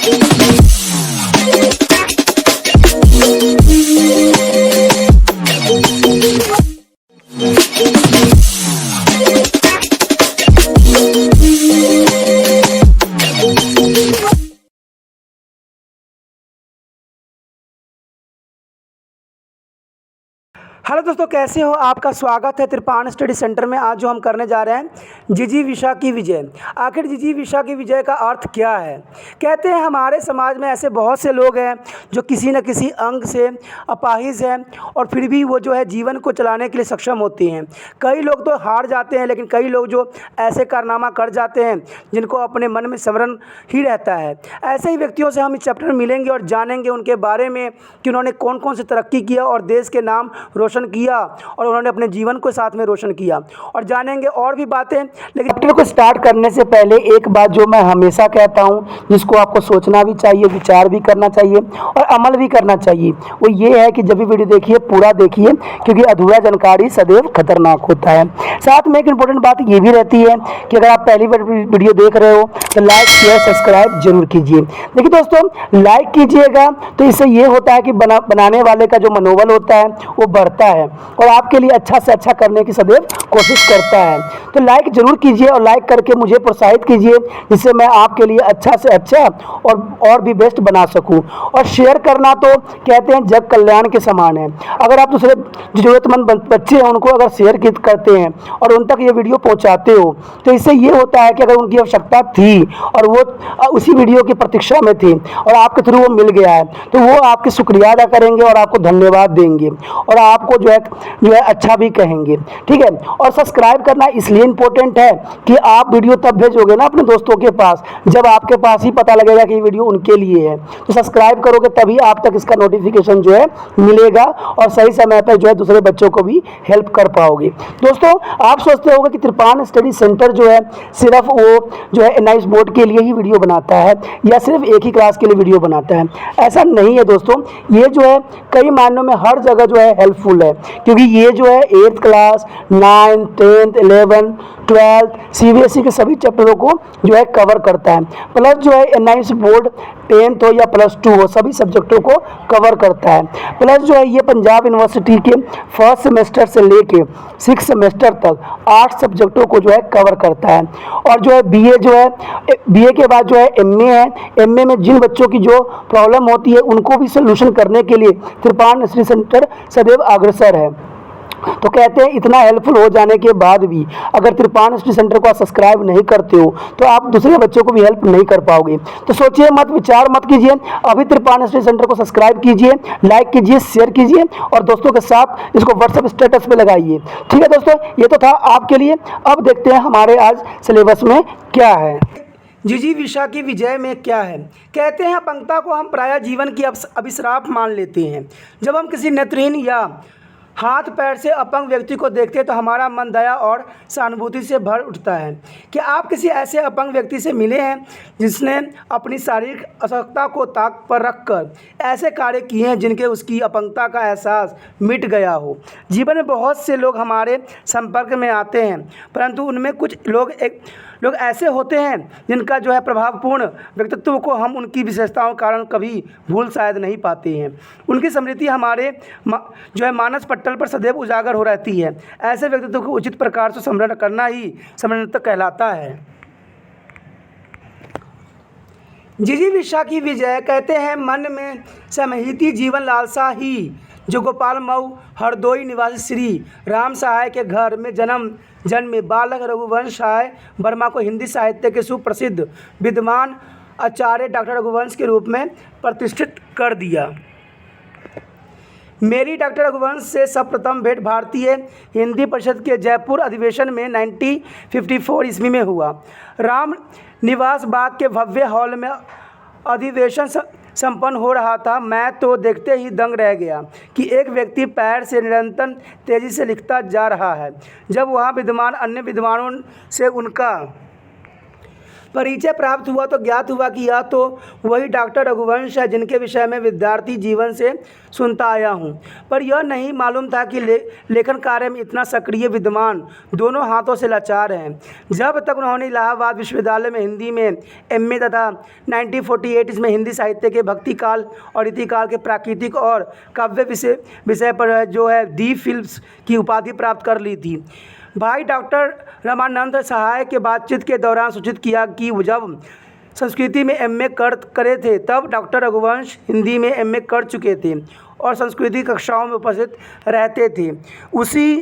Hello दोस्तों, कैसे हो? आपका स्वागत है त्रिपाण स्टडी सेंटर में। आज जो हम करने जा रहे हैं जिजीविषा की विजय। आखिर जिजीविषा की विजय का अर्थ क्या है? कहते हैं हमारे समाज में ऐसे बहुत से लोग हैं जो किसी न किसी अंग से अपाहिज हैं और फिर भी वो जो है जीवन को चलाने के लिए सक्षम होते हैं। कई लोग तो हार जाते हैं, लेकिन कई लोग जो ऐसे कारनामा कर जाते हैं जिनको अपने मन में स्मरण ही रहता है। ऐसे ही व्यक्तियों से हम इस चैप्टर में मिलेंगे और जानेंगे उनके बारे में कि उन्होंने कौन कौन सी तरक्की किया और देश के नाम रोशन किया और उन्होंने अपने जीवन को साथ में रोशन किया, और जानेंगे और भी बातें। लेकिन चैप्टर को स्टार्ट करने से पहले एक बात जो मैं हमेशा कहता हूं, जिसको आपको सोचना भी चाहिए, विचार भी करना चाहिए और अमल भी करना चाहिए, वो ये है कि जब भी वीडियो देखिए पूरा देखिए, क्योंकि अधूरा जानकारी सदैव खतरनाक होता है। साथ में एक इंपॉर्टेंट बात ये भी रहती है कि अगर आप पहली बार वीडियो देख रहे हो तो लाइक शेयर सब्सक्राइब जरूर कीजिए। देखिए दोस्तों, लाइक कीजिएगा तो इससे ये होता है कि बनाने वाले का जो मनोबल होता है वो बढ़ता है और आपके लिए अच्छा से अच्छा करने की सदैव कोशिश करता है। तो लाइक जरूर कीजिए और लाइक करके मुझे प्रोत्साहित कीजिए, जिससे मैं आपके लिए अच्छा से अच्छा और भी बेस्ट बना सकूं। और शेयर करना तो कहते हैं जग कल्याण के समान है। अगर आप दूसरे जरूरतमंद बच्चे हैं उनको अगर शेयर करते हैं और उन तक ये वीडियो पहुंचाते हो, तो इससे ये होता है कि अगर उनकी आवश्यकता थी और वो उसी वीडियो की प्रतीक्षा में थी और आपके थ्रू वो मिल गया है, तो वो आपके शुक्रिया अदा करेंगे और आपको धन्यवाद देंगे और आपको जो है अच्छा भी कहेंगे। ठीक है। और सब्सक्राइब करना इसलिए इम्पोर्टेंट है कि आप वीडियो तब भेजोगे ना अपने दोस्तों के पास जब आपके पास ही पता लगेगा कि ये वीडियो उनके लिए है। तो सब्सक्राइब करोगे तभी आप तक इसका नोटिफिकेशन जो है मिलेगा और सही समय पर जो है दूसरे बच्चों को भी हेल्प कर पाओगे। दोस्तों, आप सोचते होंगे कि त्रिपाण स्टडी सेंटर जो है सिर्फ वो जो है NIS बोर्ड के लिए ही वीडियो बनाता है या सिर्फ एक ही क्लास के लिए वीडियो बनाता है। ऐसा नहीं है दोस्तों, ये जो है कई मायनों में हर जगह जो है हेल्पफुल है, क्योंकि ये जो है 8th class 9th 10th 11th 12th CBSE के सभी चैप्टरों को जो है कवर करता है। प्लस जो है NIS बोर्ड 10th हो या +2 हो, सभी सब्जेक्टों को कवर करता है। प्लस जो है ये पंजाब यूनिवर्सिटी के फर्स्ट सेमेस्टर से लेके 6th सेमेस्टर तक 8 सब्जेक्टों को जो है कवर करता है। और जो है BA के बाद जो है MA है। MA में जिन बच्चों की जो प्रॉब्लम होती है उनको भी सोल्यूशन करने के लिए त्रिपाण स्टडी सेंटर सदैव अग्रसर है। तो कहते हैं इतना हेल्पफुल हो जाने के बाद भी अगर त्रिपाण स्टडी सेंटर को आप सब्सक्राइब नहीं करते हो तो आप दूसरे बच्चों को भी हेल्प नहीं कर पाओगे। तो सोचिए मत, विचार मत कीजिए, अभी त्रिपाण स्टडी सेंटर को सब्सक्राइब कीजिए, लाइक कीजिए, शेयर कीजिए और दोस्तों के साथ इसको व्हाट्सएप स्टेटस पे लगाइए। ठीक है दोस्तों, ये तो था आपके लिए। अब देखते हैं हमारे आज सिलेबस में क्या है। जिजीविषा की विजय में क्या है? कहते हैं अपंगता को हम प्रायः जीवन की अभिश्राप मान लेते हैं। जब हम किसी नेत्रहीन या हाथ पैर से अपंग व्यक्ति को देखते हैं तो हमारा मन दया और सहानुभूति से भर उठता है। कि आप किसी ऐसे अपंग व्यक्ति से मिले हैं जिसने अपनी शारीरिक असक्षमता को ताक पर रखकर ऐसे कार्य किए हैं जिनके उसकी अपंगता का एहसास मिट गया हो। जीवन में बहुत से लोग हमारे संपर्क में आते हैं, परंतु उनमें कुछ लोग ऐसे होते हैं जिनका जो है प्रभावपूर्ण व्यक्तित्व को हम उनकी विशेषताओं के कारण कभी भूल शायद नहीं पाते हैं। उनकी स्मृति हमारे जो है मानस पटल पर सदैव उजागर हो रहती है। ऐसे व्यक्तित्व को उचित प्रकार से स्मरण करना ही स्मरणीयता कहलाता है। जिजीविषा की विजय कहते हैं मन में समहिती जीवन लालसा ही जो गोपाल मऊ हरदोई निवासी श्री राम सहाय के घर में जन्मे बालक रघुवंश सहाय वर्मा को हिंदी साहित्य के सुप्रसिद्ध विद्वान आचार्य डॉक्टर रघुवंश के रूप में प्रतिष्ठित कर दिया। मेरी डॉक्टर रघुवंश से सर्वप्रथम भेंट भारतीय हिंदी परिषद के जयपुर अधिवेशन में 1954 ईस्वी में हुआ। राम निवास बाग के भव्य हॉल में अधिवेशन संपन्न हो रहा था। मैं तो देखते ही दंग रह गया कि एक व्यक्ति पैर से निरंतर तेजी से लिखता जा रहा है। जब वहाँ विद्यमान अन्य विद्वानों से उनका परिचय प्राप्त हुआ तो ज्ञात हुआ कि यह तो वही डॉक्टर रघुवंश है जिनके विषय में विद्यार्थी जीवन से सुनता आया हूँ, पर यह नहीं मालूम था कि लेखन कार्य में इतना सक्रिय विद्वान, दोनों हाथों से लाचार हैं। जब तक उन्होंने इलाहाबाद विश्वविद्यालय में हिंदी में एमए तथा 1948 इसमें हिंदी साहित्य के भक्ति काल और इतिकाल के प्राकृतिक और काव्य विषय पर जो है दी फिल्म्स की उपाधि प्राप्त कर ली थी। भाई डॉक्टर रामानंद सहाय के बातचीत के दौरान सूचित किया कि वो जब संस्कृति में एमए करे थे तब डॉक्टर रघुवंश हिंदी में एमए कर चुके थे और संस्कृति कक्षाओं में उपस्थित रहते थे। उसी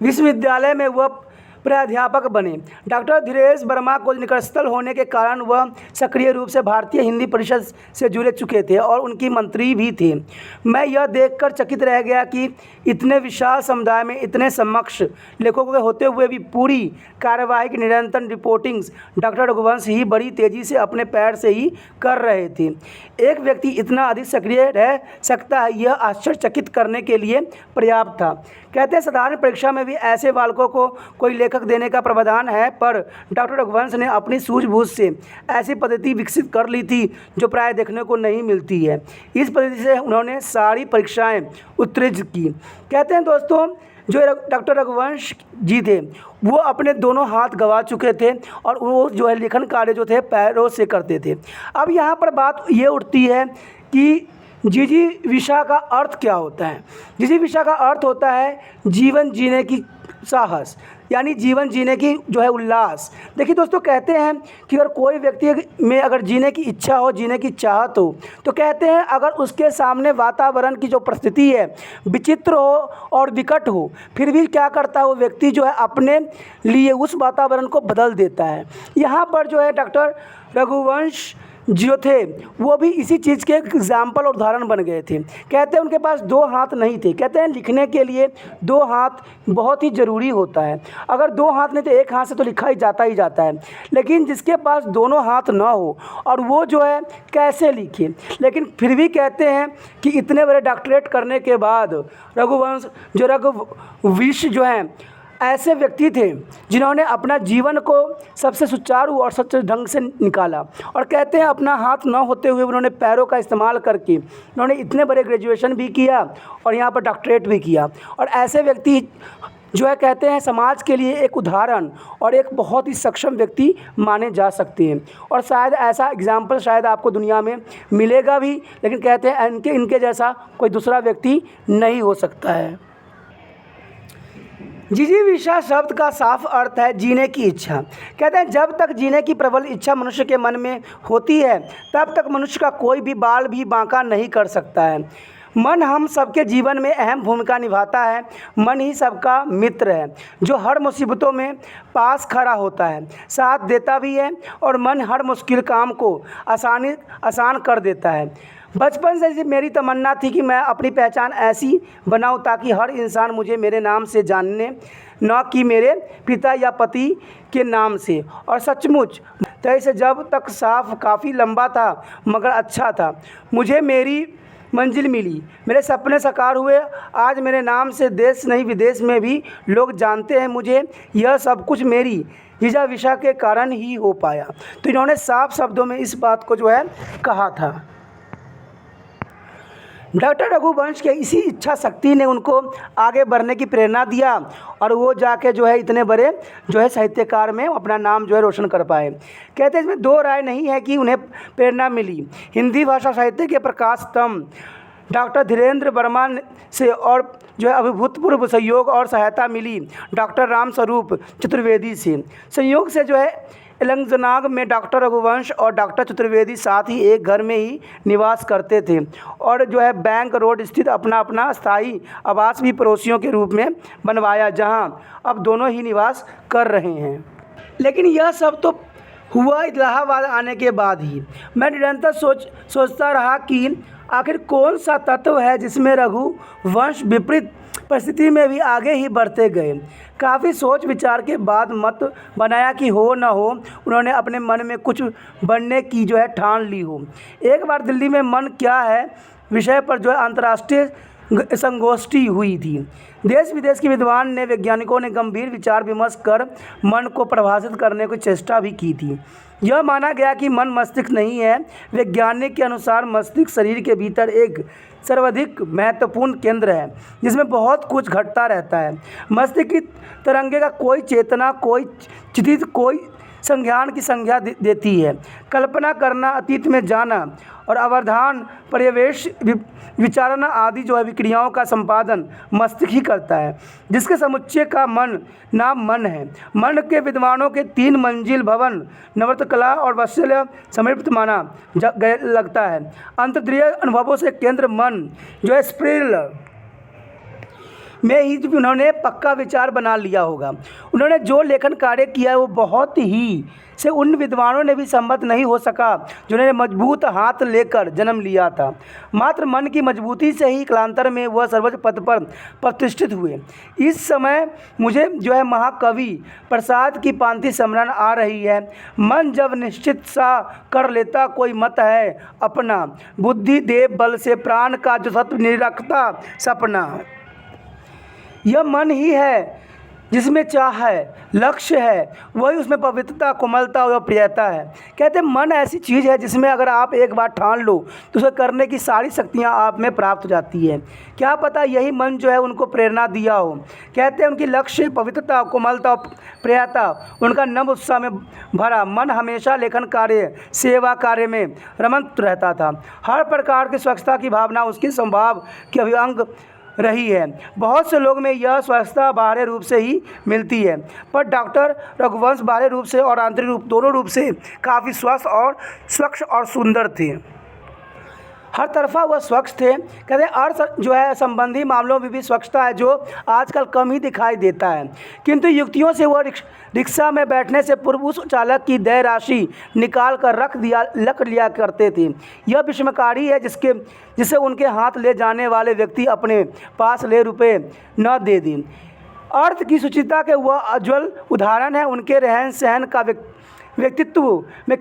विश्वविद्यालय में वह प्राध्यापक बने। डॉक्टर धीरेश वर्मा को निकटस्थल होने के कारण वह सक्रिय रूप से भारतीय हिंदी परिषद से जुड़े चुके थे और उनकी मंत्री भी थे। मैं यह देखकर चकित रह गया कि इतने विशाल समुदाय में इतने समक्ष लेखकों के होते हुए भी पूरी कार्यवाही की निरंतर रिपोर्टिंग्स डॉक्टर रघुवंश ही बड़ी तेज़ी से अपने पैर से ही कर रहे थे। एक व्यक्ति इतना अधिक सक्रिय रह सकता है, यह आश्चर्यचकित करने के लिए पर्याप्त था। कहते हैं साधारण परीक्षा में भी ऐसे बालकों को कोई लेखक देने का प्रावधान है, पर डॉक्टर रघुवंश ने अपनी सूझबूझ से ऐसी पद्धति विकसित कर ली थी जो प्राय देखने को नहीं मिलती है। इस पद्धति से उन्होंने सारी परीक्षाएं उत्तीर्ण की। कहते हैं दोस्तों, जो डॉक्टर रघुवंश जी थे वो अपने दोनों हाथ गंवा चुके थे और वो जो है लेखन कार्य जो थे पैरों से करते थे। अब यहाँ पर बात ये उठती है कि जिजीविषा का अर्थ क्या होता है। जिजीविषा का अर्थ होता है जीवन जीने की साहस, यानी जीवन जीने की जो है उल्लास। देखिए दोस्तों, कहते हैं कि अगर कोई व्यक्ति में अगर जीने की इच्छा हो, जीने की चाहत हो, तो कहते हैं अगर उसके सामने वातावरण की जो परिस्थिति है विचित्र हो और विकट हो, फिर भी क्या करता है वो व्यक्ति जो है अपने लिए उस वातावरण को बदल देता है। यहाँ पर जो है डॉक्टर रघुवंश जो थे वो भी इसी चीज़ के एग्जाम्पल और उदाहरण बन गए थे। कहते हैं उनके पास दो हाथ नहीं थे। कहते हैं लिखने के लिए दो हाथ बहुत ही ज़रूरी होता है। अगर दो हाथ नहीं तो एक हाथ से तो लिखा ही जाता है, लेकिन जिसके पास दोनों हाथ ना हो और वो जो है कैसे लिखे। लेकिन फिर भी कहते हैं कि इतने बड़े डॉक्टरेट करने के बाद रघुवंश जो रघुवंश जो हैं ऐसे व्यक्ति थे जिन्होंने अपना जीवन को सबसे सुचारू और सच्चे ढंग से निकाला। और कहते हैं अपना हाथ न होते हुए उन्होंने पैरों का इस्तेमाल करके उन्होंने इतने बड़े ग्रेजुएशन भी किया और यहाँ पर डॉक्टरेट भी किया। और ऐसे व्यक्ति जो है कहते हैं समाज के लिए एक उदाहरण और एक बहुत ही सक्षम व्यक्ति माने जा सकते हैं। और शायद ऐसा एग्जाम्पल शायद आपको दुनिया में मिलेगा भी, लेकिन कहते हैं इनके जैसा कोई दूसरा व्यक्ति नहीं हो सकता है। जिजीविषा शब्द का साफ अर्थ है जीने की इच्छा। कहते हैं जब तक जीने की प्रबल इच्छा मनुष्य के मन में होती है तब तक मनुष्य का कोई भी बाल भी बांका नहीं कर सकता है। मन हम सबके जीवन में अहम भूमिका निभाता है। मन ही सबका मित्र है जो हर मुसीबतों में पास खड़ा होता है, साथ देता भी है और मन हर मुश्किल काम को आसान कर देता है। बचपन से मेरी तमन्ना थी कि मैं अपनी पहचान ऐसी बनाऊं ताकि हर इंसान मुझे मेरे नाम से जाने, न कि मेरे पिता या पति के नाम से। और सचमुच तैसे जब तक साफ काफ़ी लंबा था मगर अच्छा था। मुझे मेरी मंजिल मिली, मेरे सपने साकार हुए। आज मेरे नाम से देश नहीं विदेश में भी लोग जानते हैं मुझे। यह सब कुछ मेरी जिजीविषा के कारण ही हो पाया। तो इन्होंने साफ शब्दों में इस बात को जो है कहा था। डॉक्टर रघुवंश के इसी इच्छा शक्ति ने उनको आगे बढ़ने की प्रेरणा दिया और वो जाके जो है इतने बड़े जो है साहित्यकार में अपना नाम जो है रोशन कर पाए। कहते हैं इसमें दो राय नहीं है कि उन्हें प्रेरणा मिली हिंदी भाषा साहित्य के प्रकाश स्तंभ डॉक्टर धीरेन्द्र वर्मा से और जो है अभूतपूर्व सहयोग और सहायता मिली डॉक्टर रामस्वरूप चतुर्वेदी से। संयोग से जो है एलंगनाग में डॉक्टर रघुवंश और डॉक्टर चतुर्वेदी साथ ही एक घर में ही निवास करते थे और जो है बैंक रोड स्थित अपना स्थायी आवास भी पड़ोसियों के रूप में बनवाया, जहां अब दोनों ही निवास कर रहे हैं। लेकिन यह सब तो हुआ इलाहाबाद आने के बाद ही। मैं निरंतर सोचता रहा कि आखिर कौन सा तत्व है जिसमें रघुवंश विपरीत परिस्थिति में भी आगे ही बढ़ते गए। काफ़ी सोच विचार के बाद मत बनाया कि हो न हो उन्होंने अपने मन में कुछ बनने की जो है ठान ली हो। एक बार दिल्ली में मन क्या है विषय पर जो है अंतर्राष्ट्रीय संगोष्ठी हुई थी। देश विदेश के विद्वान ने वैज्ञानिकों ने गंभीर विचार विमर्श कर मन को प्रभावित करने की चेष्टा भी की थी। यह माना गया कि मन मस्तिष्क नहीं है। वैज्ञानिक के अनुसार मस्तिष्क शरीर के भीतर एक सर्वाधिक महत्वपूर्ण केंद्र है जिसमें बहुत कुछ घटता रहता है। मस्तिष्क की तरंगे का कोई चेतना, कोई चित्त, कोई संज्ञान की संज्ञा देती है। कल्पना करना, अतीत में जाना और अवधान, पर्यवेश, विचारना आदि जो है विक्रियाओं का संपादन मस्तिष्क ही करता है, जिसके समुच्चय का नाम मन है। मन के विद्वानों के 3 मंजिल भवन नवरत्नकला और वात्सल्य समर्पित माना लगता है। अंतर्द्रिय अनुभवों से केंद्र मन जो है स्प्रिल में ही उन्होंने पक्का विचार बना लिया होगा। उन्होंने जो लेखन कार्य किया है वो बहुत ही से उन विद्वानों ने भी सम्मत नहीं हो सका जिन्होंने मजबूत हाथ लेकर जन्म लिया था। मात्र मन की मजबूती से ही कालांतर में वह सर्वोच्च पद पर प्रतिष्ठित हुए। इस समय मुझे जो है महाकवि प्रसाद की पांति स्मरण आ रही है। मन जब निश्चित सा कर लेता कोई मत है अपना, बुद्धि देव बल से प्राण का जो सत्व निरखता सपना। यह मन ही है जिसमें चाह है, लक्ष्य है, वही उसमें पवित्रता, कोमलता और प्रियता है। कहते हैं मन ऐसी चीज़ है जिसमें अगर आप एक बार ठान लो तो उसे करने की सारी शक्तियाँ आप में प्राप्त हो जाती है। क्या पता यही मन जो है उनको प्रेरणा दिया हो। कहते हैं उनकी लक्ष्य, पवित्रता, कोमलता और प्रियता उनका नव उत्साह में भरा मन हमेशा लेखन कार्य, सेवा कार्य में रमत रहता था। हर प्रकार की स्वच्छता की भावना उसके स्वभाव के अभिअंग रही है। बहुत से लोग में यह स्वच्छता बाहरी रूप से ही मिलती है, पर डॉक्टर रघुवंश बाहरी रूप से और आंतरिक रूप दोनों रूप से काफ़ी स्वच्छ और सुंदर थे। हर तरफा वह स्वच्छ थे। कहते हैं अर्थ जो है संबंधी मामलों में भी स्वच्छता है जो आजकल कम ही दिखाई देता है, किंतु युक्तियों से वह रिक्शा में बैठने से पूर्व उस चालक की देय राशि निकाल कर रख लिया करते थे। यह विस्मयकारी है जिसे उनके हाथ ले जाने वाले व्यक्ति अपने पास ले रुपए न दे दें। अर्थ की सुचिता के वह उज्ज्वल उदाहरण है। उनके रहन सहन का व्यक्तित्व में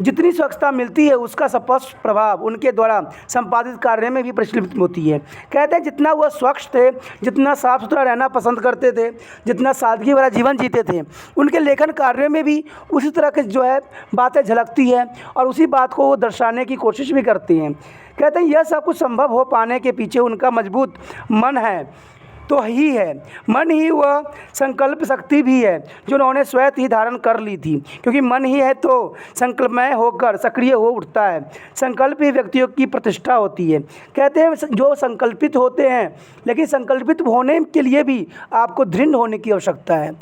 जितनी स्वच्छता मिलती है उसका स्पष्ट प्रभाव उनके द्वारा संपादित कार्य में भी प्रतिफलित होती है। कहते हैं जितना वह स्वच्छ थे, जितना साफ सुथरा रहना पसंद करते थे, जितना सादगी वाला जीवन जीते थे, उनके लेखन कार्य में भी उसी तरह के जो है बातें झलकती है और उसी बात को वो दर्शाने की कोशिश भी करते हैं। कहते हैं यह सब कुछ संभव हो पाने के पीछे उनका मजबूत मन है तो ही है। मन ही वह संकल्प शक्ति भी है जो उन्होंने स्वयं ही धारण कर ली थी, क्योंकि मन ही है तो संकल्पमय होकर सक्रिय हो उठता है। संकल्प ही व्यक्तियों की प्रतिष्ठा होती है। कहते हैं जो संकल्पित होते हैं, लेकिन संकल्पित होने के लिए भी आपको दृढ़ होने की आवश्यकता है।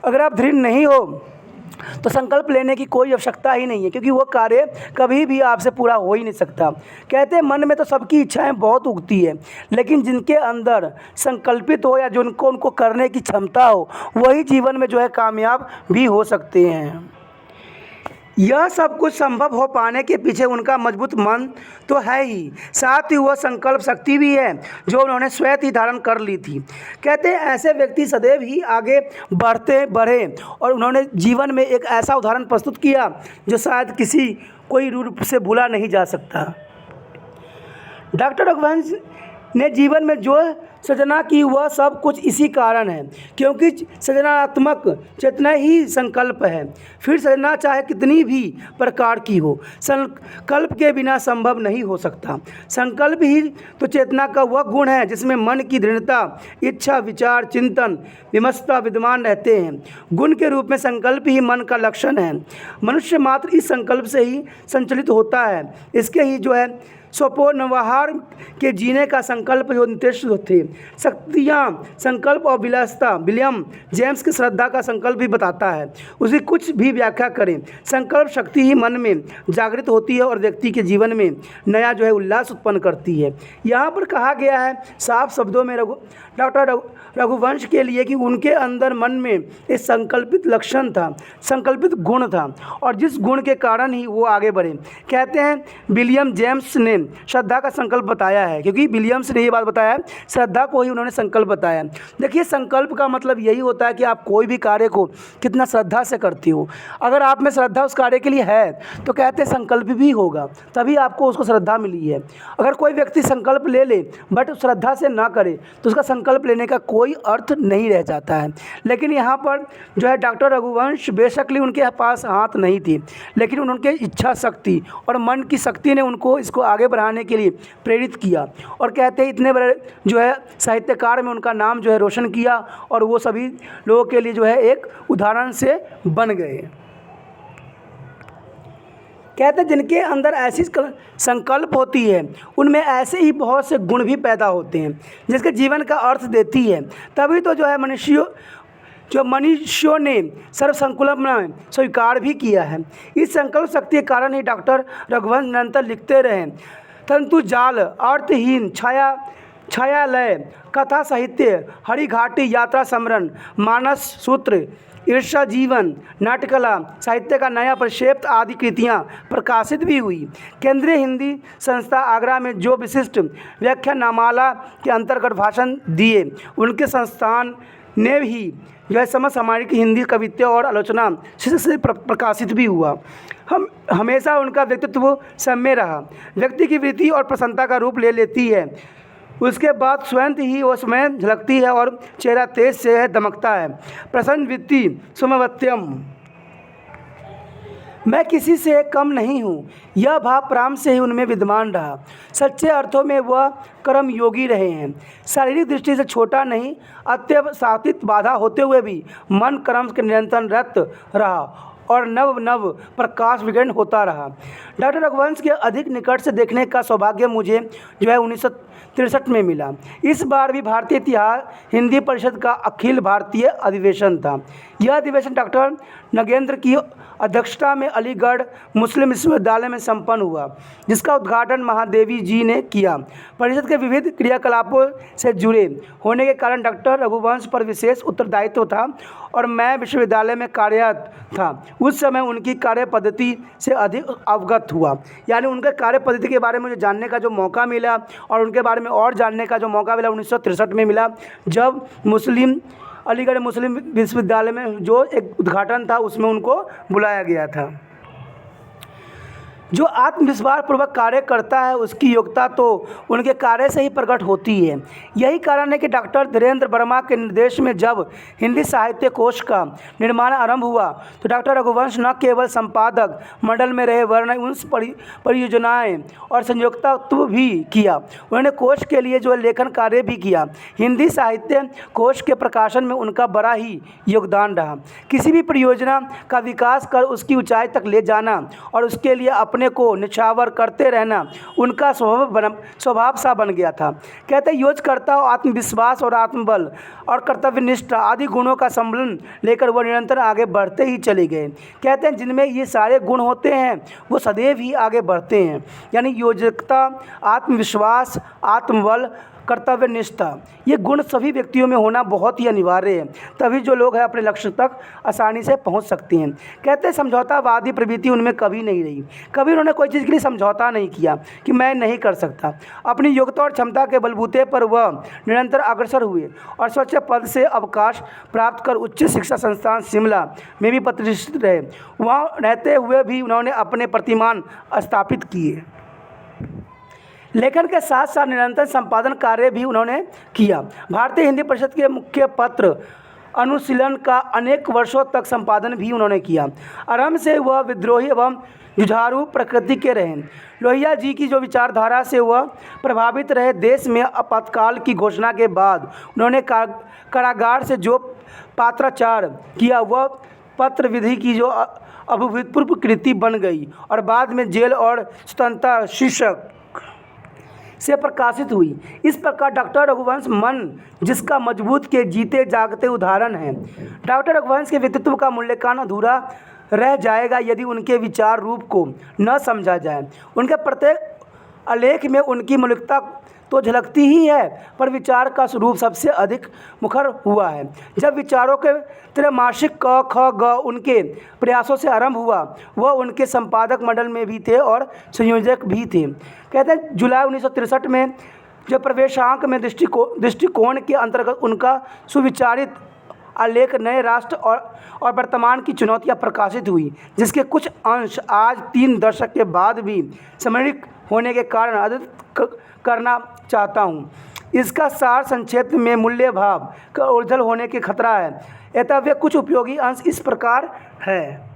अगर आप दृढ़ नहीं हो तो संकल्प लेने की कोई आवश्यकता ही नहीं है, क्योंकि वो कार्य कभी भी आपसे पूरा हो ही नहीं सकता। कहते हैं मन में तो सबकी इच्छाएं बहुत उगती है, लेकिन जिनके अंदर संकल्पित हो या जिनको उनको करने की क्षमता हो वही जीवन में जो है कामयाब भी हो सकते हैं। यह सब कुछ संभव हो पाने के पीछे उनका मजबूत मन तो है ही, साथ ही वह संकल्प शक्ति भी है जो उन्होंने स्वयं ही धारण कर ली थी। कहते हैं ऐसे व्यक्ति सदैव ही आगे बढ़े और उन्होंने जीवन में एक ऐसा उदाहरण प्रस्तुत किया जो शायद कोई रूप से भूला नहीं जा सकता। डॉक्टर रघुवंश ने जीवन में जो सृजना की वह सब कुछ इसी कारण है, क्योंकि सृजनात्मक चेतना ही संकल्प है। फिर सृजना चाहे कितनी भी प्रकार की हो, संकल्प के बिना संभव नहीं हो सकता। संकल्प ही तो चेतना का वह गुण है जिसमें मन की दृढ़ता, इच्छा, विचार, चिंतन, विमर्शता विद्यमान रहते हैं। गुण के रूप में संकल्प ही मन का लक्षण है। मनुष्य मात्र इस संकल्प से ही संचलित होता है। इसके ही जो है स्वप्नवहार के जीने का संकल्प जो निर्देश थे। शक्तियाँ, संकल्प और विलासता विलियम जेम्स की श्रद्धा का संकल्प भी बताता है। उसे कुछ भी व्याख्या करें, संकल्प शक्ति ही मन में जागृत होती है और व्यक्ति के जीवन में नया जो है उल्लास उत्पन्न करती है। यहाँ पर कहा गया है साफ शब्दों में डॉक्टर रघुवंश के लिए कि उनके अंदर मन में एक संकल्पित लक्षण था, संकल्पित गुण था और जिस गुण के कारण ही वो आगे बढ़े। कहते हैं विलियम जेम्स ने श्रद्धा का संकल्प बताया है, क्योंकि विलियम्स ने ये बात बताया है, श्रद्धा को ही उन्होंने संकल्प बताया। देखिए, संकल्प का मतलब यही होता है कि आप कोई भी कार्य को कितना श्रद्धा से करती हो। अगर आप में श्रद्धा उस कार्य के लिए है तो कहते हैं संकल्प भी होगा, तभी आपको उसको श्रद्धा मिली है। अगर कोई व्यक्ति संकल्प ले ले बट श्रद्धा से ना करे तो उसका संकल्प लेने का कोई अर्थ नहीं रह जाता है। लेकिन यहाँ पर जो है डॉक्टर रघुवंश बेशक उनके पास हाथ नहीं थी, लेकिन उनके इच्छा शक्ति और मन की शक्ति ने उनको इसको आगे बढ़ाने के लिए प्रेरित किया। और कहते हैं इतने बड़े जो है साहित्यकार में उनका नाम जो है रोशन किया, और वो सभी लोगों के लिए जो है एक उदाहरण से बन गए। कहते हैं जिनके अंदर ऐसी संकल्प होती है उनमें ऐसे ही बहुत से गुण भी पैदा होते हैं जिसके जीवन का अर्थ देती है। तभी तो जो है मनुष्यों ने सर्व संकल्प में स्वीकार भी किया है। इस संकल्प शक्ति के कारण ही डॉक्टर रघुवंश निरंतर लिखते रहे। तंतु जाल, अर्थहीन, छायालय, कथा साहित्य, हरिघाटी, यात्रा स्मरण, मानस सूत्र, ईर्षा जीवन, नाट्यकला, साहित्य का नया प्रक्षेप आदि कृतियाँ प्रकाशित भी हुई। केंद्रीय हिंदी संस्था आगरा में जो विशिष्ट व्याख्यानमाला के अंतर्गत भाषण दिए, उनके संस्थान ने भी यह समसामयिक हिंदी कविता और आलोचना से प्रकाशित भी हुआ। हम हमेशा उनका व्यक्तित्व सम्य रहा। व्यक्ति की वृत्ति और प्रसन्नता का रूप ले लेती है, उसके बाद स्वयं ही वो समय झलकती है और चेहरा तेज से है दमकता है। प्रसन्न वृत्ति सुमवत्यम, मैं किसी से कम नहीं हूँ, यह भाव प्रारंभ से ही उनमें विद्यमान रहा। सच्चे अर्थों में वह कर्म योगी रहे हैं। शारीरिक दृष्टि से छोटा नहीं, अत्यवसायित बाधा होते हुए भी मन कर्म के निरंतर रत रहा और नव नव प्रकाश विकीर्ण होता रहा। डॉक्टर रघुवंश के अधिक निकट से देखने का सौभाग्य मुझे जो है 1963 में मिला। इस बार भी भारतीय इतिहास हिंदी परिषद का अखिल भारतीय अधिवेशन था। यह अधिवेशन डॉक्टर नगेंद्र की अध्यक्षता में अलीगढ़ मुस्लिम विश्वविद्यालय में संपन्न हुआ, जिसका उद्घाटन महादेवी जी ने किया। परिषद के विविध क्रियाकलापों से जुड़े होने के कारण डॉक्टर रघुवंश पर विशेष उत्तरदायित्व था और मैं विश्वविद्यालय में कार्यरत था। उस समय उनकी कार्य पद्धति से अधिक अवगत हुआ, यानी उनके कार्य पद्धति के बारे में मुझे जानने का जो मौका मिला और उनके बारे में और जानने का जो मौका मिला 1963 में मिला, जब अलीगढ़ मुस्लिम विश्वविद्यालय में जो एक उद्घाटन था उसमें उनको बुलाया गया था। जो आत्मविश्वास पूर्वक कार्य करता है उसकी योग्यता तो उनके कार्य से ही प्रकट होती है। यही कारण है कि डॉक्टर धीरेन्द्र वर्मा के निर्देश में जब हिंदी साहित्य कोश का निर्माण आरंभ हुआ तो डॉक्टर रघुवंश न केवल संपादक मंडल में रहे वरन उन परियोजनाएं और संयोजकत्व भी किया। उन्होंने कोश के लिए जो लेखन कार्य भी किया। हिंदी साहित्य कोश के प्रकाशन में उनका बड़ा ही योगदान रहा। किसी भी परियोजना का विकास कर उसकी ऊंचाई तक ले जाना और उसके लिए अपने को निछावर करते रहना उनका स्वभाव सा बन गया था। कहते योजकर्ता आत्मविश्वास और आत्मबल और कर्तव्यनिष्ठा आदि गुणों का सम्मिलन लेकर वह निरंतर आगे बढ़ते ही चले गए। कहते हैं जिनमें ये सारे गुण होते हैं वो सदैव ही आगे बढ़ते हैं, यानी योजकता, आत्मविश्वास, आत्मबल, कर्तव्यनिष्ठा, ये गुण सभी व्यक्तियों में होना बहुत ही अनिवार्य है, तभी जो लोग हैं अपने लक्ष्य तक आसानी से पहुंच सकते हैं। कहते हैं समझौतावादी प्रवृत्ति उनमें कभी नहीं रही। कभी उन्होंने कोई चीज़ के लिए समझौता नहीं किया कि मैं नहीं कर सकता। अपनी योग्यता और क्षमता के बलबूते पर वह निरंतर अग्रसर हुए और स्वच्छ पद से अवकाश प्राप्त कर उच्च शिक्षा संस्थान शिमला में भी प्रतिष्ठित रहे। वहाँ रहते हुए भी उन्होंने अपने प्रतिमान स्थापित किए। लेखन के साथ साथ निरंतर संपादन कार्य भी उन्होंने किया। भारतीय हिंदी परिषद के मुख्य पत्र अनुशीलन का अनेक वर्षों तक संपादन भी उन्होंने किया। आरंभ से वह विद्रोही एवं जुझारू प्रकृति के रहे। लोहिया जी की जो विचारधारा से वह प्रभावित रहे। देश में आपातकाल की घोषणा के बाद उन्होंने कारागार से जो पत्राचार किया वह पत्र विधि की जो अभूतपूर्व कृति बन गई और बाद में जेल और स्वतंत्रता शीर्षक से प्रकाशित हुई। इस प्रकार डॉक्टर रघुवंश मन जिसका मजबूत के जीते जागते उदाहरण हैं। डॉक्टर रघुवंश के व्यक्तित्व का मूल्यांकन अधूरा रह जाएगा यदि उनके विचार रूप को न समझा जाए। उनके प्रत्येक आलेख में उनकी मौलिकता तो झलकती ही है, पर विचार का स्वरूप सबसे अधिक मुखर हुआ है। जब विचारों के त्रैमासिक क ख ग उनके प्रयासों से आरंभ हुआ, वह उनके संपादक मंडल में भी थे और संयोजक भी थे। कहते हैं जुलाई 1963 में जो प्रवेशांक में दृष्टिकोण के अंतर्गत उनका सुविचारित आलेख नए राष्ट्र और वर्तमान की चुनौतियां प्रकाशित हुई, जिसके कुछ अंश आज 3 दशक के बाद भी समर्पित होने के कारण अद्यतन करना चाहता हूं। इसका सार संक्षेप में मूल्य भाव का उलझन होने के खतरा है। अतः कुछ उपयोगी अंश इस प्रकार है।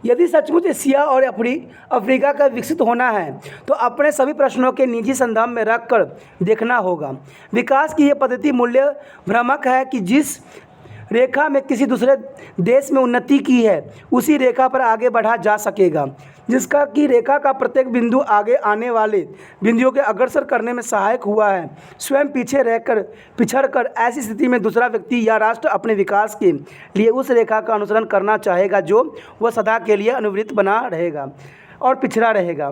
यदि सचमुच एशिया और अफ्रीका का विकसित होना है तो अपने सभी प्रश्नों के निजी संदर्भ में रखकर देखना होगा। विकास की यह पद्धति मूल्य भ्रामक है कि जिस रेखा में किसी दूसरे देश में उन्नति की है, उसी रेखा पर आगे बढ़ा जा सकेगा, जिसका कि रेखा का प्रत्येक बिंदु आगे आने वाले बिंदुओं के अग्रसर करने में सहायक हुआ है। स्वयं पीछे रहकर पिछड़कर ऐसी स्थिति में दूसरा व्यक्ति या राष्ट्र अपने विकास के लिए उस रेखा का अनुसरण करना चाहेगा जो वह सदा के लिए अनुवृत्त बना रहेगा और पिछड़ा रहेगा।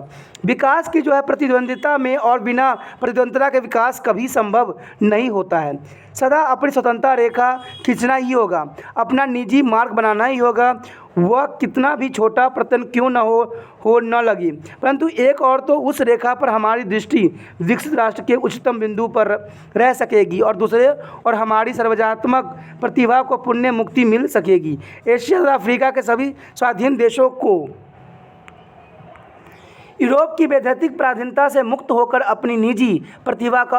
विकास की जो है प्रतिद्वंदिता में और बिना प्रतिद्वंदिता के विकास कभी संभव नहीं होता है। सदा अपनी स्वतंत्रता रेखा खींचना ही होगा, अपना निजी मार्ग बनाना ही होगा, वह कितना भी छोटा प्रयत्न क्यों न हो न लगे। परंतु एक और तो उस रेखा पर हमारी दृष्टि विकसित राष्ट्र के उच्चतम बिंदु पर रह सकेगी और दूसरे और हमारी सर्वजात्मक प्रतिभा को पुण्य मुक्ति मिल सकेगी। एशिया तथा अफ्रीका के सभी स्वाधीन देशों को यूरोप की वैधानिक पराधीनता से मुक्त होकर अपनी निजी प्रतिभा का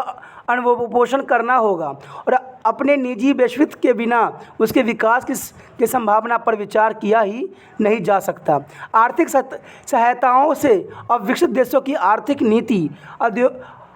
अनुभवपोषण करना होगा और अपने निजी वैश्वित्व के बिना उसके विकास की संभावना पर विचार किया ही नहीं जा सकता। आर्थिक सहायताओं से अब विकसित देशों की आर्थिक नीति,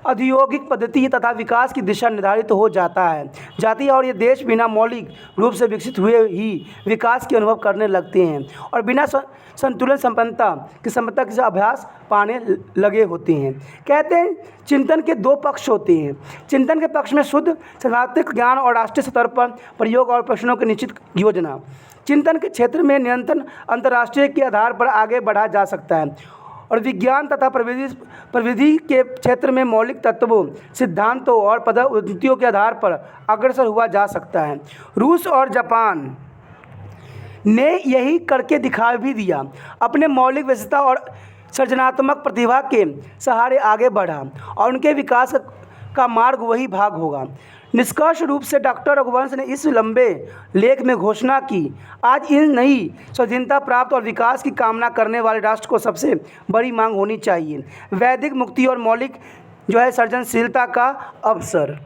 औद्योगिक पद्धति तथा विकास की दिशा निर्धारित हो जाती है और ये देश बिना मौलिक रूप से विकसित हुए ही विकास के अनुभव करने लगते हैं और बिना संतुलन संपन्नता के अभ्यास पाने लगे होते हैं। कहते हैं चिंतन के 2 पक्ष होते हैं। चिंतन के पक्ष में शुद्ध सैद्धांतिक ज्ञान और राष्ट्रीय स्तर पर प्रयोग और प्रश्नों की निश्चित योजना। चिंतन के क्षेत्र में निरंतर अंतर्राष्ट्रीय के आधार पर आगे बढ़ा जा सकता है और विज्ञान तथा प्रविधि के क्षेत्र में मौलिक तत्वों, सिद्धांतों और पद्धतियों के आधार पर अग्रसर हुआ जा सकता है। रूस और जापान ने यही करके दिखा भी दिया। अपने मौलिक विशेषता और सृजनात्मक प्रतिभा के सहारे आगे बढ़ा और उनके विकास का मार्ग वही भाग होगा। निष्कर्ष रूप से डॉक्टर रघुवंश ने इस लंबे लेख में घोषणा की, आज इन नई स्वाधीनता प्राप्त और विकास की कामना करने वाले राष्ट्र को सबसे बड़ी मांग होनी चाहिए वैदिक मुक्ति और मौलिक जो है सृजनशीलता का अवसर।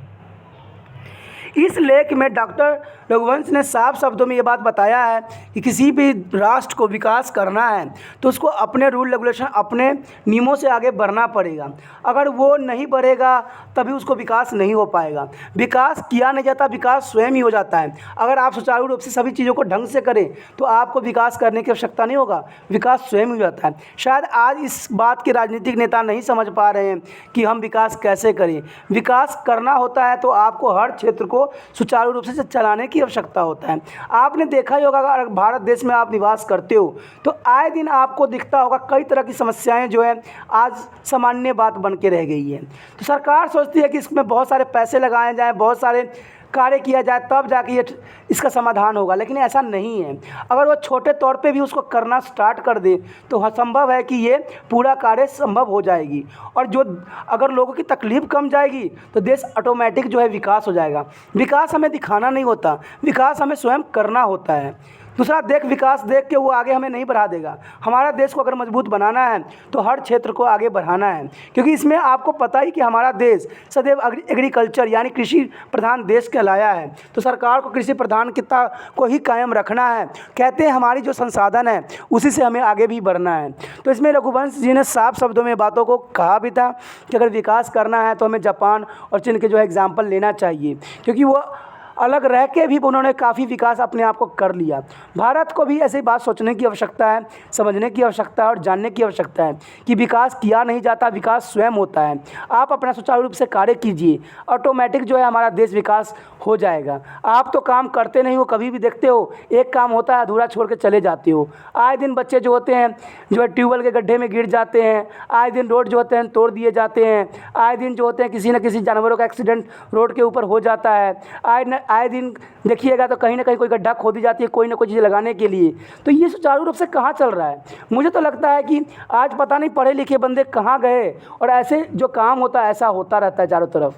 इस लेख में डॉक्टर रघुवंश ने साफ शब्दों में ये बात बताया है कि किसी भी राष्ट्र को विकास करना है तो उसको अपने रूल रेगुलेशन, अपने नियमों से आगे बढ़ना पड़ेगा। अगर वो नहीं बढ़ेगा तभी उसको विकास नहीं हो पाएगा। विकास किया नहीं जाता, विकास स्वयं ही हो जाता है। अगर आप सुचारू रूप से सभी चीज़ों को ढंग से करें तो आपको विकास करने की आवश्यकता नहीं होगा, विकास स्वयं ही हो जाता है। शायद आज इस बात के राजनीतिक नेता नहीं समझ पा रहे हैं कि हम विकास कैसे करें। विकास करना होता है तो आपको हर क्षेत्र को सुचारू रूप से चलाने की आवश्यकता होता है। आपने देखा ही होगा, अगर भारत देश में आप निवास करते हो तो आए दिन आपको दिखता होगा कई तरह की समस्याएं जो है आज सामान्य बात बन के रह गई है। तो सरकार सोचती है कि इसमें बहुत सारे पैसे लगाए जाएं, बहुत सारे कार्य किया जाए तब जाके ये इसका समाधान होगा, लेकिन ऐसा नहीं है। अगर वो छोटे तौर पे भी उसको करना स्टार्ट कर दे तो संभव है कि ये पूरा कार्य संभव हो जाएगी और जो अगर लोगों की तकलीफ़ कम जाएगी तो देश ऑटोमेटिक जो है विकास हो जाएगा। विकास हमें दिखाना नहीं होता, विकास हमें स्वयं करना होता है। दूसरा विकास देख के वो आगे हमें नहीं बढ़ा देगा। हमारा देश को अगर मजबूत बनाना है तो हर क्षेत्र को आगे बढ़ाना है, क्योंकि इसमें आपको पता ही कि हमारा देश सदैव एग्रीकल्चर यानी कृषि प्रधान देश कहलाया है। तो सरकार को कृषि प्रधानता को ही कायम रखना है। कहते हैं हमारी जो संसाधन है उसी से हमें आगे भी बढ़ना है। तो इसमें रघुवंश जी ने साफ शब्दों में बातों को कहा भी था कि अगर विकास करना है तो हमें जापान और चीन के जो है एग्जाम्पल लेना चाहिए, क्योंकि वो अलग रह के भी उन्होंने काफ़ी विकास अपने आप को कर लिया। भारत को भी ऐसी बात सोचने की आवश्यकता है, समझने की आवश्यकता है और जानने की आवश्यकता है कि विकास किया नहीं जाता, विकास स्वयं होता है। आप अपना सुचारू रूप से कार्य कीजिए, ऑटोमेटिक जो है हमारा देश विकास हो जाएगा। आप तो काम करते नहीं हो, कभी भी देखते हो एक काम होता है अधूरा छोड़ के चले जाते हो। आए दिन बच्चे जो होते हैं जो है ट्यूबवेल के गड्ढे में गिर जाते हैं, आए दिन रोड जो होते हैं तोड़ दिए जाते हैं, आए दिन जो होते हैं किसी न किसी जानवरों का एक्सीडेंट रोड के ऊपर हो जाता है, आए दिन देखिएगा तो कहीं ना कहीं कोई गड्ढा खोदी जाती है कोई ना कोई चीज़ लगाने के लिए। तो ये सुचारू रूप से कहाँ चल रहा है? मुझे तो लगता है कि आज पता नहीं पढ़े लिखे बंदे कहाँ गए, और ऐसे जो काम होता है ऐसा होता रहता है चारों तरफ।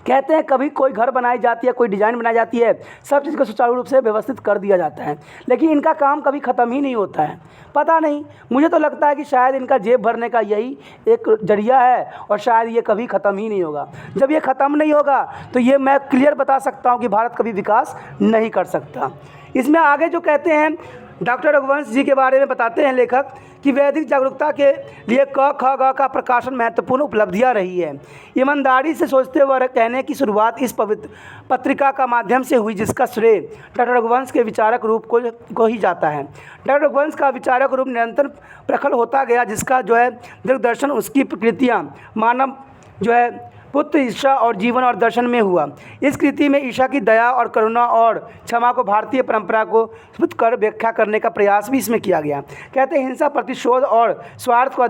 कहते हैं कभी कोई घर बनाई जाती है, कोई डिज़ाइन बनाई जाती है, सब चीज़ को सुचारू रूप से व्यवस्थित कर दिया जाता है, लेकिन इनका काम कभी ख़त्म ही नहीं होता है। पता नहीं, मुझे तो लगता है कि शायद इनका जेब भरने का यही एक जरिया है, और शायद ये कभी ख़त्म ही नहीं होगा। जब ये ख़त्म नहीं होगा तो ये मैं क्लियर बता सकता हूँ कि भारत कभी विकास नहीं कर सकता। इसमें आगे जो कहते हैं डॉक्टर रघुवंश जी के बारे में बताते हैं लेखक कि वैदिक जागरूकता के लिए क ख ग का प्रकाशन महत्वपूर्ण उपलब्धियां रही है। ईमानदारी से सोचते हुए कहने की शुरुआत इस पवित्र पत्रिका का माध्यम से हुई, जिसका श्रेय डॉक्टर रघुवंश के विचारक रूप को ही जाता है। डॉक्टर रघुवंश का विचारक रूप निरंतर प्रखर होता गया, जिसका जो है दृग्दर्शन उसकी प्रकृतियाँ मानव जो है पुत्र ईर्षा और जीवन और दर्शन में हुआ। इस कृति में ईशा की दया और करुणा और क्षमा को भारतीय परंपरा को स्फुट कर व्याख्या करने का प्रयास भी इसमें किया गया। कहते हैं हिंसा, प्रतिशोध और स्वार्थ को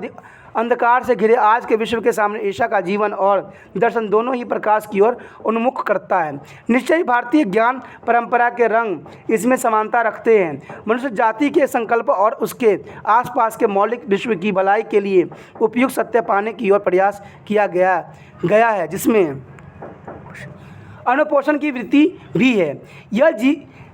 अंधकार से घिरे आज के विश्व के सामने ईशा का जीवन और दर्शन दोनों ही प्रकाश की ओर उन्मुख करता है। निश्चय ही भारतीय ज्ञान परंपरा के रंग इसमें समानता रखते हैं। मनुष्य जाति के संकल्प और उसके आसपास के मौलिक विश्व की भलाई के लिए उपयुक्त सत्य पाने की ओर प्रयास किया गया है, जिसमें अनुपोषण की वृत्ति भी है। यह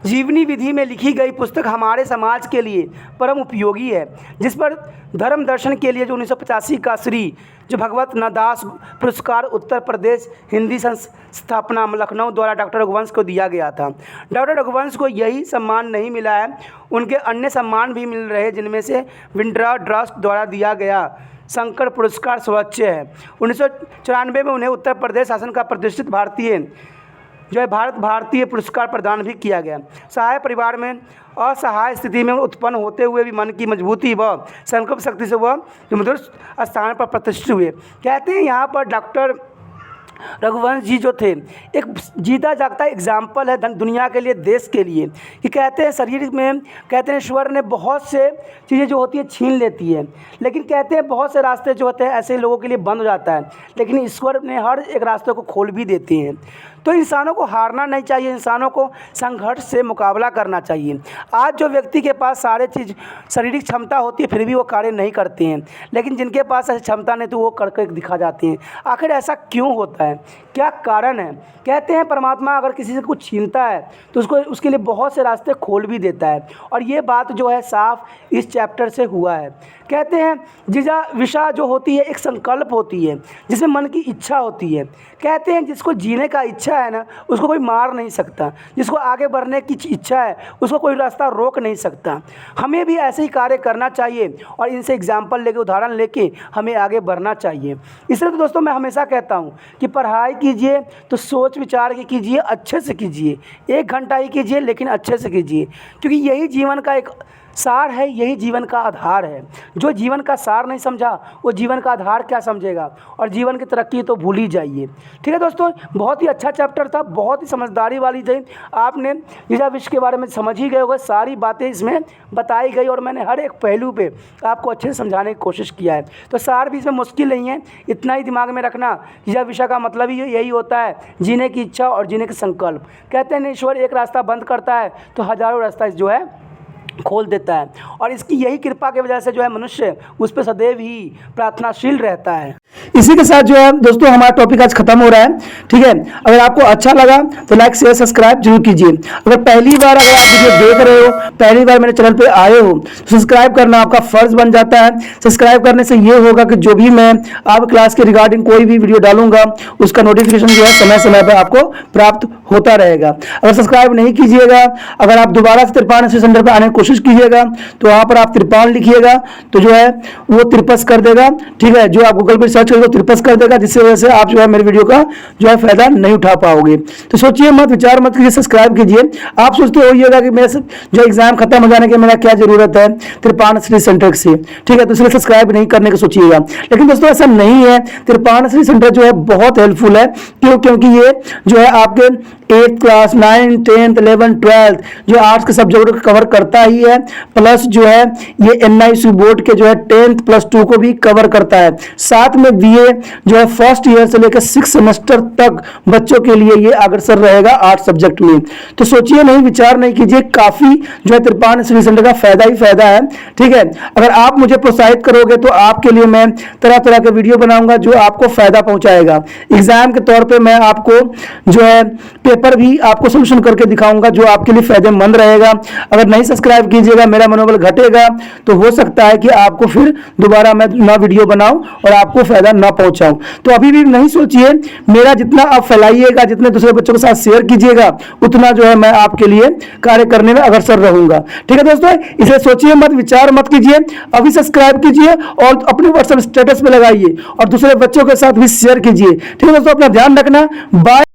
जीवनी विधि में लिखी गई पुस्तक हमारे समाज के लिए परम उपयोगी है, जिस पर धर्म दर्शन के लिए जो 1985 का श्री जो भगवत नदास पुरस्कार उत्तर प्रदेश हिंदी संस्थापना लखनऊ द्वारा डॉक्टर रघुवंश को दिया गया था। डॉक्टर रघुवंश को यही सम्मान नहीं मिला है, उनके अन्य सम्मान भी मिल रहे, जिनमें से विंड्रा ट्रस्ट द्वारा दिया गया शंकर पुरस्कार सर्वोच्च है। 1994 में उन्हें उत्तर प्रदेश शासन का प्रतिष्ठित भारतीय पुरस्कार प्रदान भी किया गया। सहाय परिवार में असहाय स्थिति में उत्पन्न होते हुए भी मन की मजबूती व संकल्प शक्ति से वह मधुर स्थान पर प्रतिष्ठित हुए। कहते हैं यहाँ पर डॉक्टर रघुवंश जी जो थे एक जीता जागता एग्जाम्पल है दुनिया के लिए, देश के लिए, कि कहते हैं शरीर में कहते हैं ईश्वर ने बहुत से चीज़ें जो होती है छीन लेती है, लेकिन कहते हैं बहुत से रास्ते जो होते हैं ऐसे लोगों के लिए बंद हो जाता है, लेकिन ईश्वर ने हर एक रास्ते को खोल भी देते हैं। तो इंसानों को हारना नहीं चाहिए, इंसानों को संघर्ष से मुकाबला करना चाहिए। आज जो व्यक्ति के पास सारे चीज़ शारीरिक क्षमता होती है फिर भी वो कार्य नहीं करते हैं, लेकिन जिनके पास ऐसी क्षमता नहीं तो वो करके दिखा जाते हैं। आखिर ऐसा क्यों होता है, क्या कारण है? कहते हैं परमात्मा अगर किसी से कुछ छीनता है तो उसके लिए बहुत से रास्ते खोल भी देता है, और ये बात जो है साफ इस चैप्टर से हुआ है। कहते हैं जिजा विशा जो होती है एक संकल्प होती है, जिसमें मन की इच्छा होती है। कहते हैं जिसको जीने का इच्छा है ना उसको कोई मार नहीं सकता, जिसको आगे बढ़ने की इच्छा है उसको कोई रास्ता रोक नहीं सकता। हमें भी ऐसे ही कार्य करना चाहिए और इनसे एग्जाम्पल लेके, उदाहरण लेके हमें आगे बढ़ना चाहिए। इसलिए तो दोस्तों मैं हमेशा कहता हूँ कि पढ़ाई कीजिए तो सोच विचार के कीजिए, अच्छे से कीजिए, 1 घंटा ही कीजिए लेकिन अच्छे से कीजिए, क्योंकि यही जीवन का एक सार है, यही जीवन का आधार है। जो जीवन का सार नहीं समझा वो जीवन का आधार क्या समझेगा, और जीवन की तरक्की तो भूल ही जाइए। ठीक है दोस्तों, बहुत ही अच्छा चैप्टर था, बहुत ही समझदारी वाली थी। आपने जिजा विश्व के बारे में समझ ही गए होगा, सारी बातें इसमें बताई गई और मैंने हर एक पहलू पे आपको अच्छे से समझाने की कोशिश किया है। तो सार भी इसमें मुश्किल नहीं है, इतना ही दिमाग में रखना। जिजा विषय का मतलब ही यही होता है, जीने की इच्छा और जीने के संकल्प। कहते हैं ईश्वर एक रास्ता बंद करता है तो हज़ारों रास्ता जो है खोल देता है, और इसकी यही कृपा की वजह से जो है मनुष्य उस पर सदैव ही प्रार्थनाशील रहता है। इसी के साथ जो है दोस्तों हमारा टॉपिक आज खत्म हो रहा है। ठीक है, अगर आपको अच्छा लगा तो लाइक शेयर सब्सक्राइब जरूर कीजिए। अगर पहली बार अगर आप वीडियो देख रहे हो, पहली बार मेरे चैनल पे आए हो तो सब्सक्राइब करना आपका फर्ज बन जाता है। सब्सक्राइब करने से ये होगा कि जो भी मैं आप क्लास के रिगार्डिंग कोई भी वीडियो डालूंगा उसका नोटिफिकेशन जो है समय समय पर आपको प्राप्त होता रहेगा। अगर सब्सक्राइब नहीं कीजिएगा, अगर आप दोबारा से 53 सेंटर पर आने की कोशिश कीजिएगा तो वहाँ पर आप 53 लिखिएगा तो जो है वो 53 कर देगा, ठीक है। जो आप गूगल पर सर्च करेंगे तो 53 कर देगा, जिससे वजह से आप जो है मेरे वीडियो का जो है फायदा नहीं उठा पाओगे। तो सोचिए मत, विचार मत कीजिए, सब्सक्राइब कीजिए। आप सोचते होइएगा कि मेरे जो एग्जाम खत्म हो जाने के मेरा क्या जरूरत है त्रिपाण स्टडी सेंटर से, ठीक है, तो इसलिए सब्सक्राइब नहीं करने का सोचिएगा। लेकिन दोस्तों ऐसा नहीं है, त्रिपाण स्टडी सेंटर जो है बहुत हेल्पफुल है। क्यों? क्योंकि ये जो है आपके 8th class, 9th, 10th, 11th, 12th जो आर्ट्स के सब्जेक्ट को कवर करता ही है, प्लस जो है ये NIC बोर्ड के जो है 10th प्लस 2 को भी कवर करता है। साथ में BA जो है फर्स्ट ईयर से लेकर 6 सेमेस्टर तक बच्चों के लिए ये अग्रसर रहेगा आर्ट्स सब्जेक्ट में। तो सोचिए नहीं, विचार नहीं कीजिए, काफी जो है त्रिपाण स्टडी सेंटर का फायदा ही फायदा है, ठीक है। अगर आप मुझे प्रोत्साहित करोगे तो आपके लिए मैं तरह तरह के वीडियो बनाऊंगा जो आपको फायदा पहुंचाएगा। एग्जाम के तौर पे मैं आपको जो है पेपर भी आपको सोल्यूशन करके दिखाऊंगा जो आपके लिए फायदेमंद रहेगा। अगर नहीं सब्सक्राइब कीजिएगा, मेरा मनोबल घटेगा, तो हो सकता है कि आपको फिर दोबारा मैं ना वीडियो बनाऊं और आपको फायदा ना पहुंचाऊं। तो अभी भी नहीं सोचिए, मेरा जितना आप फैलाइएगा, जितने दूसरे बच्चों के साथ शेयर कीजिएगा, उतना जो है मैं आपके लिए कार्य करने में अग्रसर रहूंगा, ठीक है दोस्तों। इसे सोचिए मत, विचार मत कीजिए, अभी सब्सक्राइब कीजिए और अपने व्हाट्सएप स्टेटस पे लगाइए और दूसरे बच्चों के साथ भी शेयर कीजिए, ठीक है दोस्तों। अपना ध्यान रखना, बाय।